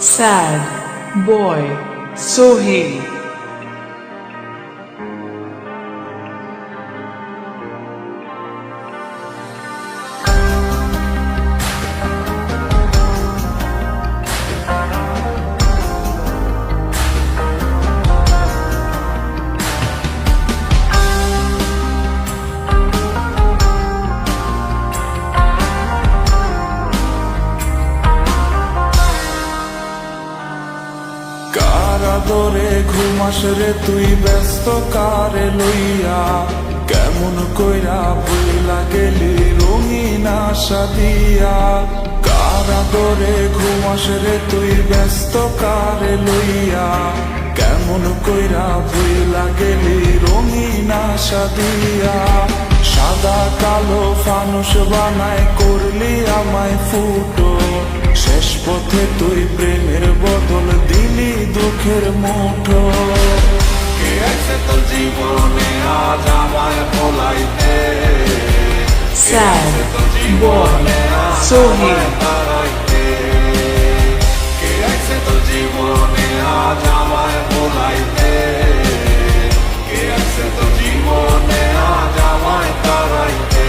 Sad boy Sohail. আদরে ঘুমাস রে তুই ব্যস্ত কারে লইয়া, কেমন কইরা ভুইলা গেলি রঙিন আশা দিয়া। কার আদরে ঘুমাস রে তুই ব্যস্ত কারে লইয়া, কেমন কইরা ভুইলা গেলি রঙিন আশা দিয়া। সাদা কালো ফানুস বানায় করলি আমায় ফুটো, শেষ পথে তুই প্রেমের বদল দিলি দুঃখের মুঠো। কে আছে তোর জীবনে আজ আমায় ভোলাইতে, Sad boy Sohail. কে আছে তোর জীবনে আজ আমায় ভোলাইতে, কে আছে তোর জীবনে আজ আমায় তাড়াইতে।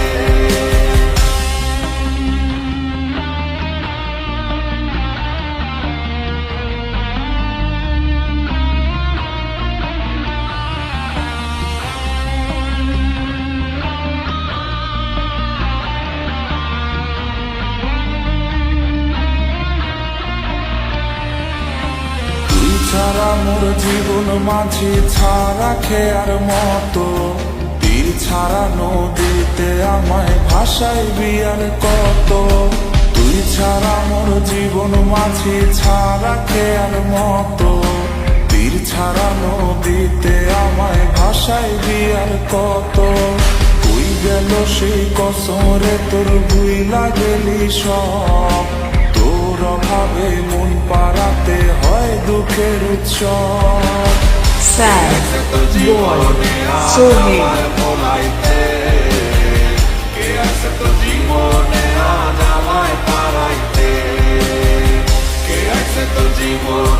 ছাড়া মোর জীবন মাঝি ছাড়া খেয়ার মতো, তীর ছাড়া নদীতে আমায় ভাসাই বিয়ার কত। তুই ছাড়া মোর জীবন মাঝি ছাড়া খেয়ার মতো, তীর ছাড়া নদীতে আমায় ভাসাই বিয়ার কত। তুই গেল সেই কসরে তোর ভুইলা গেলি সব, তোর অভাবে মন পাড়াতে হয় দুঃখের উৎসব। Sad boy Sohail. কে আছে তোর জীবনে আজ আমায় তাড়াইতে, কে আছে তোর জীবন